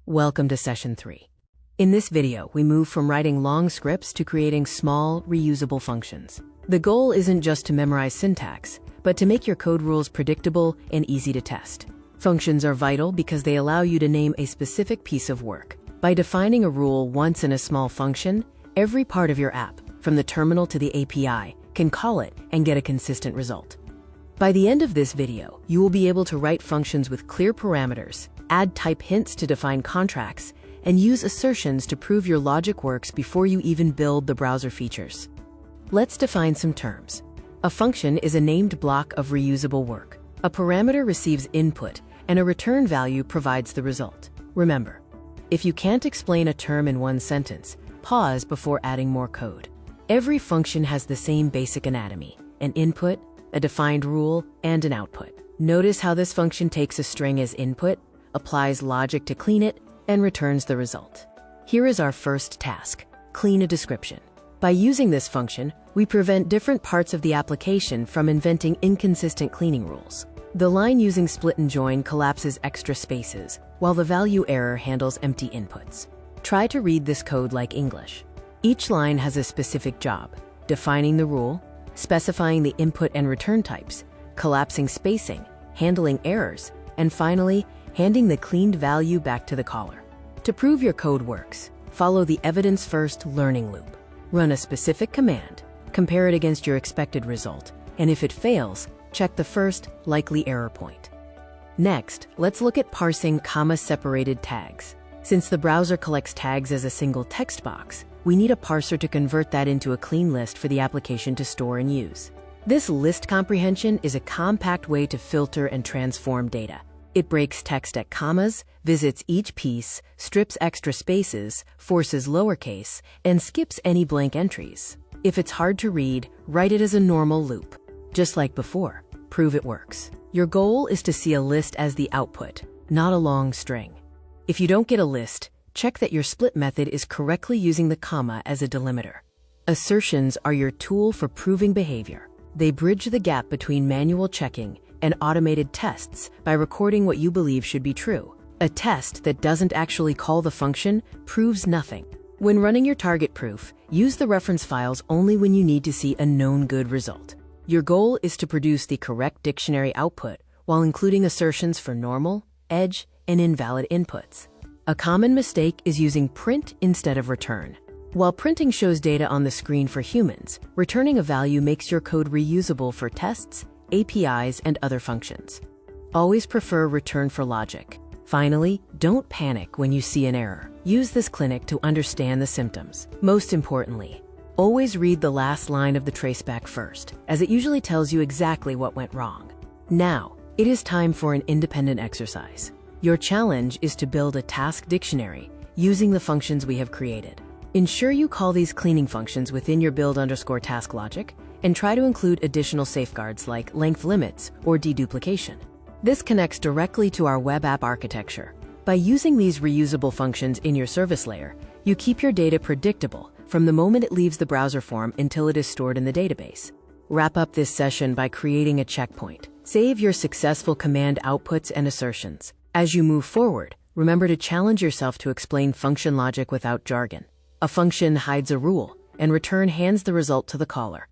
Welcome to Session 3. In this video, we move from writing long scripts to creating small, reusable functions. The goal isn't just to memorize syntax, but to make your code rules predictable and easy to test. Functions are vital because they allow you to name a specific piece of work. By defining a rule once in a small function, every part of your app, from the terminal to the API, can call it and get a consistent result. By the end of this video, you will be able to write functions with clear parameters, add type hints to define contracts, and use assertions to prove your logic works before you even build the browser features. Let's define some terms. A function is a named block of reusable work. A parameter receives input, and a return value provides the result. Remember, if you can't explain a term in one sentence, pause before adding more code. Every function has the same basic anatomy: an input, a defined rule, and an output. Notice how this function takes a string as input, applies logic to clean it, and returns the result. Here is our first task: clean a description. By using this function, we prevent different parts of the application from inventing inconsistent cleaning rules. The line using split and join collapses extra spaces, while the value error handles empty inputs. Try to read this code like English. Each line has a specific job: defining the rule, specifying the input and return types, collapsing spacing, handling errors, and finally, handing the cleaned value back to the caller. To prove your code works, follow the evidence-first learning loop. Run a specific command, compare it against your expected result, and if it fails, check the first likely error point. Next, let's look at parsing comma-separated tags. Since the browser collects tags as a single text box, we need a parser to convert that into a clean list for the application to store and use. This list comprehension is a compact way to filter and transform data. It breaks text at commas, visits each piece, strips extra spaces, forces lowercase, and skips any blank entries. If it's hard to read, write it as a normal loop. Just like before, prove it works. Your goal is to see a list as the output, not a long string. If you don't get a list, check that your split method is correctly using the comma as a delimiter. Assertions are your tool for proving behavior. They bridge the gap between manual checking and automated tests by recording what you believe should be true. A test that doesn't actually call the function proves nothing. When running your target proof, use the reference files only when you need to see a known good result. Your goal is to produce the correct dictionary output while including assertions for normal, edge, and invalid inputs. A common mistake is using print instead of return. While printing shows data on the screen for humans, returning a value makes your code reusable for tests, APIs, and other functions. Always prefer return for logic. Finally, don't panic when you see an error. Use this clinic to understand the symptoms. Most importantly, always read the last line of the traceback first, as it usually tells you exactly what went wrong. Now, it is time for an independent exercise. Your challenge is to build a task dictionary using the functions we have created. Ensure you call these cleaning functions within your build_task logic, and try to include additional safeguards like length limits or deduplication. This connects directly to our web app architecture. By using these reusable functions in your service layer, you keep your data predictable from the moment it leaves the browser form until it is stored in the database. Wrap up this session by creating a checkpoint. Save your successful command outputs and assertions. As you move forward, remember to challenge yourself to explain function logic without jargon. A function hides a rule, and return hands the result to the caller.